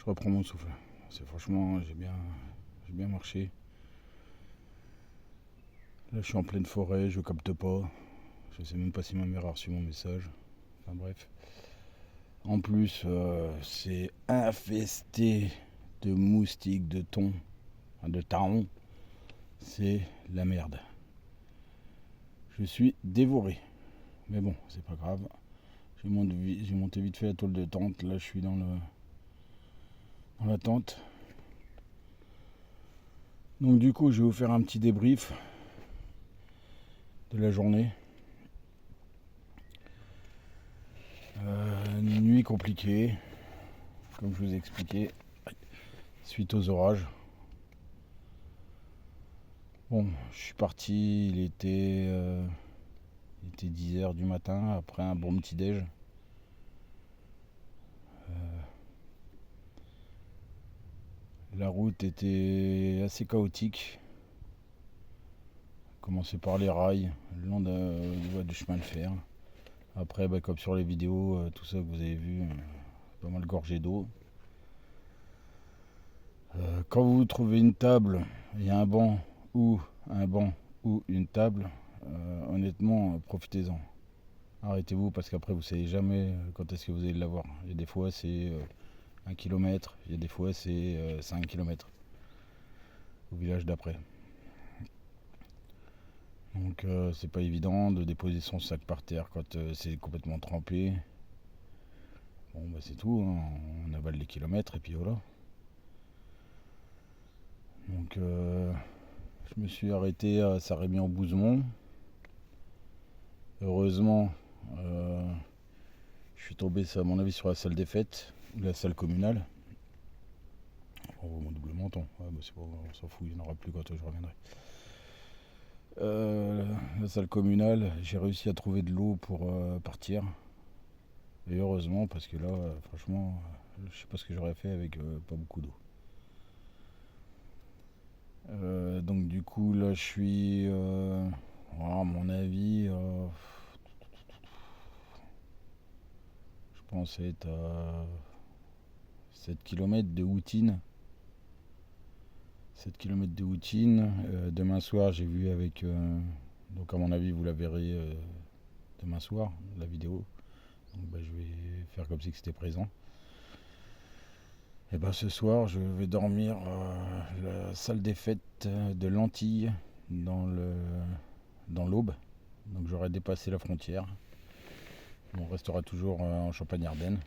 reprends mon souffle. Franchement, j'ai bien marché. Là, je suis en pleine forêt, je capte pas. Je sais même pas si ma mère a reçu mon message. Enfin bref. En plus, c'est infesté de moustiques, de thons, de tarons. C'est la merde. Je suis dévoré. Mais bon, c'est pas grave. J'ai monté vite fait la tôle de tente. Là, je suis dans la tente. Donc du coup, je vais vous faire un petit débrief de la journée. Nuit compliquée, comme je vous ai expliqué, suite aux orages. Bon, je suis parti, il était 10h du matin, après un bon petit déj. La route était assez chaotique. Commencer par les rails, le long du chemin de fer. Après, comme sur les vidéos, tout ça que vous avez vu, pas mal gorgé d'eau. Quand vous trouvez une table, il y a un banc ou une table, honnêtement, profitez-en. Arrêtez-vous parce qu'après vous savez jamais quand est-ce que vous allez l'avoir. Il y a des fois c'est 1 km, il y a des fois c'est 5 km au village d'après. Donc c'est pas évident de déposer son sac par terre quand c'est complètement trempé. Bon c'est tout, hein. On avale les kilomètres et puis voilà. Donc je me suis arrêté à Sarremian-Bouzemont. Heureusement, je suis tombé à mon avis sur la salle des fêtes, ou la salle communale. Oh, mon double menton, c'est bon, on s'en fout, il n'y en aura plus quand je reviendrai. La salle communale, j'ai réussi à trouver de l'eau pour partir. Et heureusement, parce que là, franchement, je sais pas ce que j'aurais fait avec pas beaucoup d'eau. Donc du coup, là, je suis, à mon avis, je pense être à 7 km de Houtine. 7 km de Houtine. Demain soir, j'ai vu avec... donc à mon avis, vous la verrez demain soir, la vidéo. Donc je vais faire comme si c'était présent. Et ce soir, je vais dormir à la salle des fêtes de Lantilles, dans l'Aube. Donc j'aurai dépassé la frontière. On restera toujours en Champagne-Ardenne.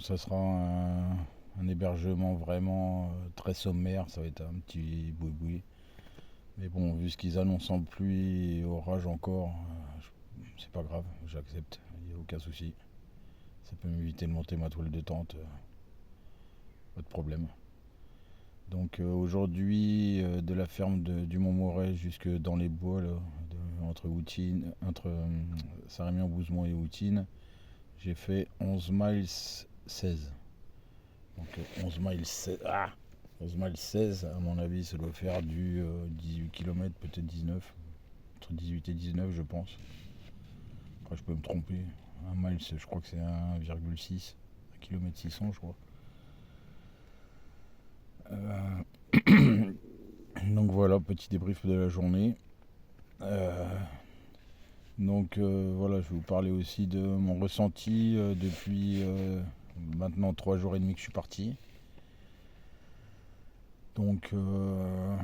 Ça sera un hébergement vraiment très sommaire, ça va être un petit boui-boui. Mais bon, vu ce qu'ils annoncent en pluie et orage encore, c'est pas grave, j'accepte, il n'y a aucun souci. Ça peut m'éviter de monter ma toile de tente, pas de problème. Donc aujourd'hui, de la ferme du Montmorey jusque dans les bois, là, entre Sarremian-Bouzemont et Houtine, j'ai fait 11 miles 16. Donc 11 miles 16. 11 miles 16, à mon avis, ça doit faire du 18 km, peut-être 19. Entre 18 et 19, je pense. Après, je peux me tromper. 1 mile, je crois que c'est 1,6. 1 km 600, je crois. Donc voilà, petit débrief de la journée. Donc voilà, je vais vous parler aussi de mon ressenti depuis maintenant 3 jours et demi que je suis parti. Donc le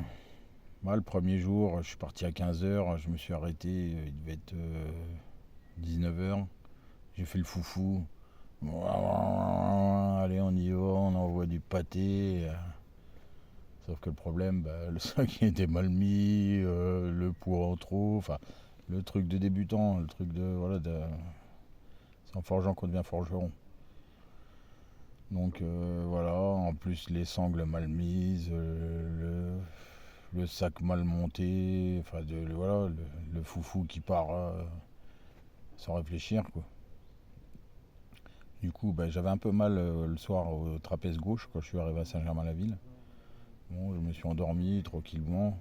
premier jour, je suis parti à 15h, je me suis arrêté, il devait être 19h. J'ai fait le foufou. Allez, on y va, on envoie du pâté. Sauf que le problème, le sac était mal mis, le poids en trop, enfin le truc de débutant, le truc c'est en forgeant qu'on devient forgeron. Donc voilà, en plus les sangles mal mises, le sac mal monté, enfin le foufou qui part sans réfléchir quoi. Du coup j'avais un peu mal le soir au trapèze gauche quand je suis arrivé à Saint-Germain-la-Ville. Bon, je me suis endormi tranquillement.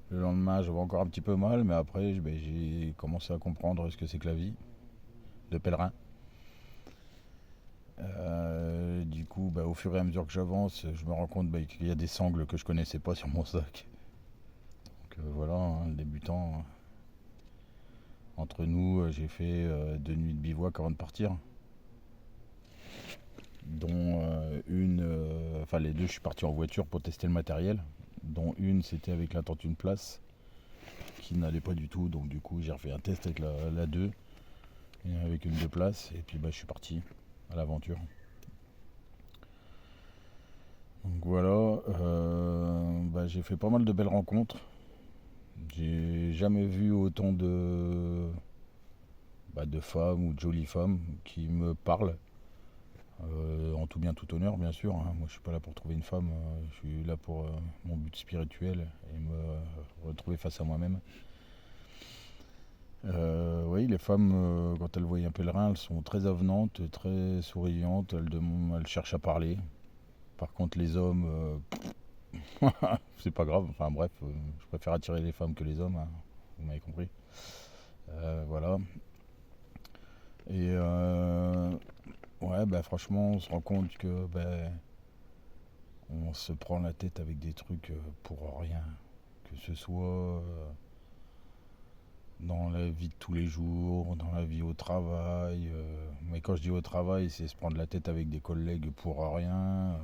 Le lendemain j'avais encore un petit peu mal, mais après j'ai commencé à comprendre ce que c'est que la vie de pèlerin. coup, au fur et à mesure que j'avance, je me rends compte qu'il y a des sangles que je connaissais pas sur mon sac. Donc voilà, hein, débutant. Entre nous, j'ai fait 2 nuits de bivouac avant de partir. Dont enfin les deux, je suis parti en voiture pour tester le matériel. Dont une, c'était avec la tente une place, qui n'allait pas du tout. Donc du coup, j'ai refait un test avec la 2, et avec une 2 places. Et puis je suis parti à l'aventure. Donc voilà, j'ai fait pas mal de belles rencontres. J'ai jamais vu autant de femmes ou de jolies femmes qui me parlent. En tout bien, tout honneur, bien sûr, hein. Moi, je suis pas là pour trouver une femme. Je suis là pour mon but spirituel et me retrouver face à moi-même. Oui, les femmes, quand elles voient un pèlerin, elles sont très avenantes, très souriantes. Elles cherchent à parler. Par contre, les hommes, c'est pas grave. Enfin bref, je préfère attirer les femmes que les hommes, hein. Vous m'avez compris. Voilà. Et ouais, franchement, on se rend compte que on se prend la tête avec des trucs pour rien. Que ce soit dans la vie de tous les jours, dans la vie au travail. Mais quand je dis au travail, c'est se prendre la tête avec des collègues pour rien.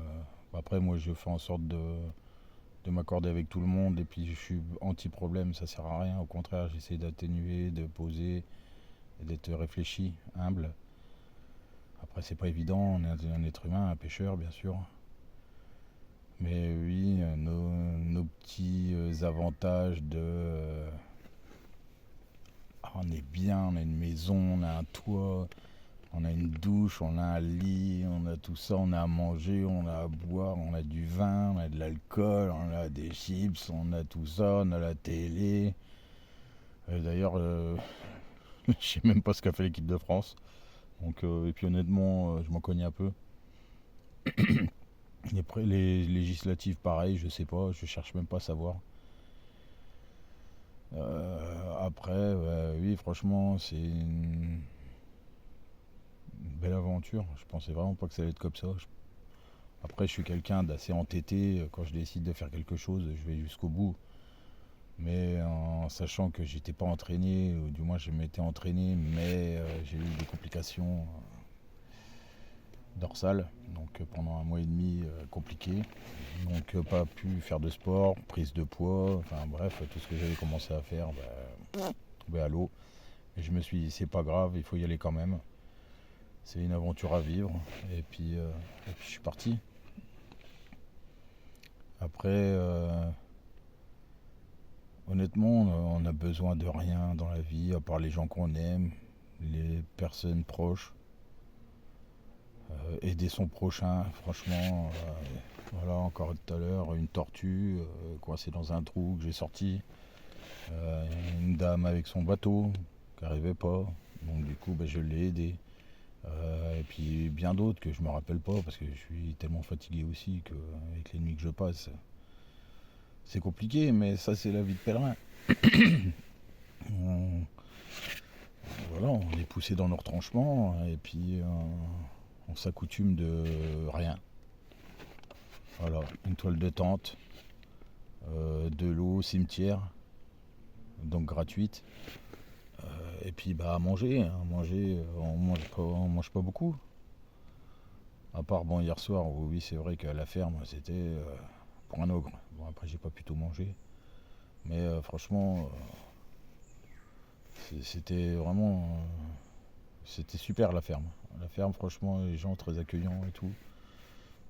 Après, moi, je fais en sorte de m'accorder avec tout le monde, et puis je suis anti-problème, ça sert à rien. Au contraire, j'essaie d'atténuer, de poser, et d'être réfléchi, humble. Après, c'est pas évident, on est un être humain, un pêcheur, bien sûr. Mais oui, nos petits avantages on est bien, on a une maison, on a un toit, on a une douche, on a un lit, on a tout ça, on a à manger, on a à boire, on a du vin, on a de l'alcool, on a des chips, on a tout ça, on a la télé. D'ailleurs, je sais même pas ce qu'a fait l'équipe de France. Donc, et puis honnêtement, je m'en cogne un peu. Et après, les législatives, pareil, je sais pas, je cherche même pas à savoir. Après, oui, franchement, c'est une belle aventure. Je pensais vraiment pas que ça allait être comme ça. Après, je suis quelqu'un d'assez entêté. Quand je décide de faire quelque chose, je vais jusqu'au bout. Mais en sachant que j'étais pas entraîné, ou du moins je m'étais entraîné, mais j'ai eu des complications dorsales. Donc pendant un mois et demi, compliqué. Donc pas pu faire de sport, prise de poids, enfin bref, tout ce que j'avais commencé à faire, tombé à l'eau. Et je me suis dit, c'est pas grave, il faut y aller quand même. C'est une aventure à vivre. Et puis je suis parti. Après, honnêtement, on a besoin de rien dans la vie, à part les gens qu'on aime, les personnes proches. Aider son prochain, franchement, voilà, encore tout à l'heure, une tortue coincée dans un trou que j'ai sorti. Une dame avec son bateau qui n'arrivait pas, donc du coup je l'ai aidé. Et puis bien d'autres que je me rappelle pas parce que je suis tellement fatigué aussi qu'avec les nuits que je passe, c'est compliqué, mais ça c'est la vie de pèlerin. on, voilà, on est poussé dans nos retranchements et puis on s'accoutume de rien. Voilà, une toile de tente, de l'eau, cimetière, donc gratuite. Et puis à manger, hein. Manger, on mange pas beaucoup. À part hier soir, oui c'est vrai qu'à la ferme c'était pour un ogre. Bon après j'ai pas pu tout manger. Mais franchement, c'était vraiment c'était super la ferme. La ferme franchement les gens très accueillants et tout.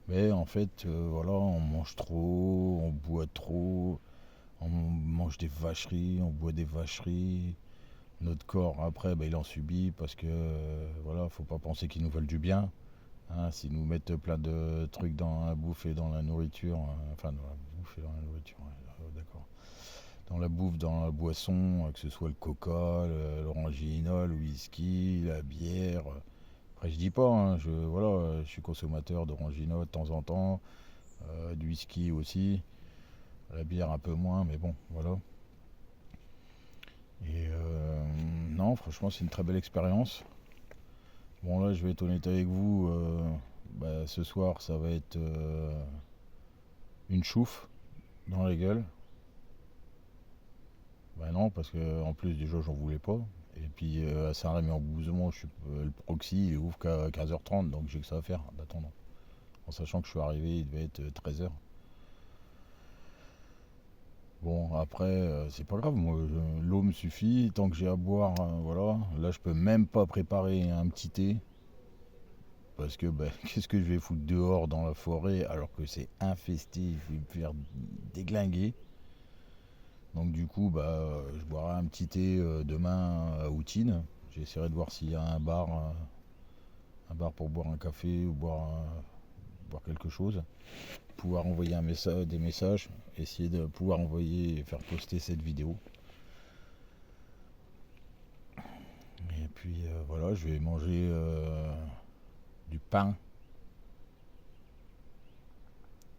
Mais en fait voilà, on mange trop, on boit trop, on mange des vacheries, on boit des vacheries. Notre corps après il en subit parce que voilà, faut pas penser qu'ils nous veulent du bien. Hein, s'ils nous mettent plein de trucs dans la bouffe et dans la nourriture, enfin dans la bouffe et dans la nourriture, ouais, d'accord. Dans la bouffe, dans la boisson, que ce soit le coca, l'oranginol, le whisky, la bière. Après je dis pas, hein, voilà, je suis consommateur d'oranginol de temps en temps, du whisky aussi, la bière un peu moins, mais bon, voilà. Et non, franchement c'est une très belle expérience. Bon là je vais être honnête avec vous, Ce soir ça va être une chouffe dans la gueule. Non, parce que en plus déjà j'en voulais pas. Et puis à Saint-Rémy-en-Bouzemont, le proxy il ouvre qu'à 15h30, donc j'ai que ça à faire d'attendre. En sachant que je suis arrivé, il devait être 13h. Bon, après, c'est pas grave, moi, l'eau me suffit, tant que j'ai à boire, voilà. Là, je peux même pas préparer un petit thé, parce que, qu'est-ce que je vais foutre dehors dans la forêt, alors que c'est infesté, je vais me faire déglinguer. Donc du coup, je boirai un petit thé demain à Outine. J'essaierai de voir s'il y a un bar pour boire un café ou boire quelque chose. Pouvoir envoyer des messages, essayer de pouvoir envoyer et faire poster cette vidéo. Et puis voilà, je vais manger du pain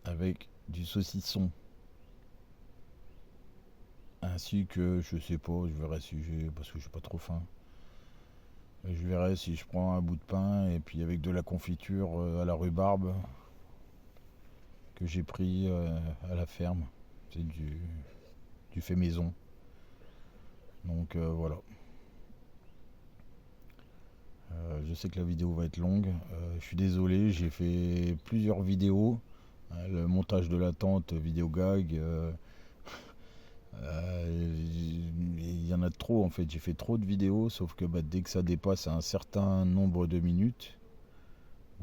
avec du saucisson. Ainsi que, je sais pas, je verrai si j'ai, parce que j'ai pas trop faim. Je verrai si je prends un bout de pain et puis avec de la confiture à la rhubarbe que j'ai pris à la ferme. C'est du fait maison. Donc voilà. Je sais que la vidéo va être longue. Je suis désolé, j'ai fait plusieurs vidéos. Le montage de la tente, vidéo gag. Il y en a trop en fait. J'ai fait trop de vidéos, sauf que dès que ça dépasse un certain nombre de minutes,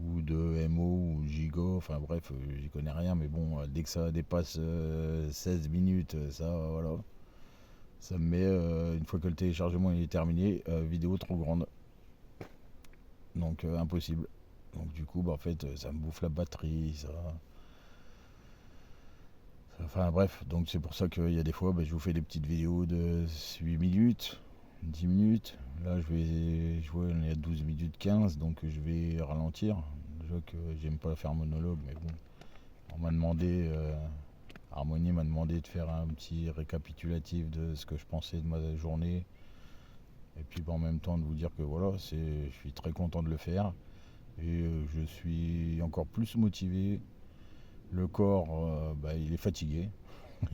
ou de MO ou Giga, enfin bref, j'y connais rien, mais bon, dès que ça dépasse 16 minutes, ça voilà. Ça me met, une fois que le téléchargement est terminé, vidéo trop grande. Donc impossible. Donc du coup, en fait, ça me bouffe la batterie, enfin bref, donc c'est pour ça qu'il y a des fois, je vous fais des petites vidéos de 8 minutes, 10 minutes. Là, je vois, on est à 12 minutes 15, donc je vais ralentir. Déjà que j'aime pas faire monologue, mais bon, on m'a demandé, Harmonie m'a demandé de faire un petit récapitulatif de ce que je pensais de ma journée. Et puis en même temps de vous dire que voilà, je suis très content de le faire. Et je suis encore plus motivé. Le corps, il est fatigué.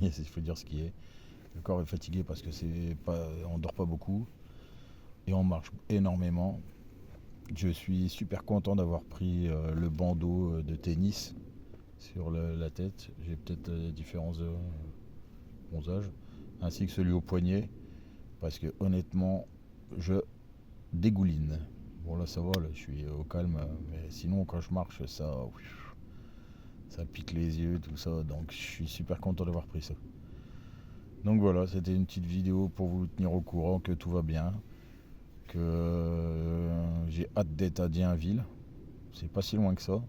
Il faut dire ce qui est. Le corps est fatigué parce que on dort pas beaucoup et on marche énormément. Je suis super content d'avoir pris le bandeau de tennis sur la tête. J'ai peut-être différents bronzages, ainsi que celui au poignet, parce que honnêtement, je dégouline. Bon là ça va, là, je suis au calme, mais sinon quand je marche, ça pique les yeux, tout ça. Donc je suis super content d'avoir pris ça. Donc voilà, c'était une petite vidéo pour vous tenir au courant que tout va bien, que j'ai hâte d'être à Dienville. C'est pas si loin que ça.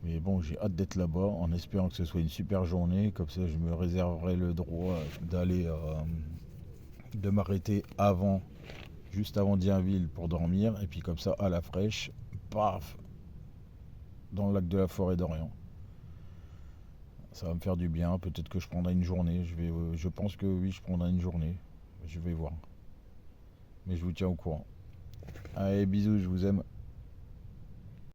Mais bon, j'ai hâte d'être là-bas en espérant que ce soit une super journée. Comme ça, je me réserverai le droit de m'arrêter juste avant Dienville pour dormir. Et puis comme ça, à la fraîche, paf, dans le lac de la Forêt d'Orient. Ça va me faire du bien. Peut-être que je prendrai une journée. Je pense que oui, je prendrai une journée. Je vais voir. Mais je vous tiens au courant. Allez, bisous, je vous aime.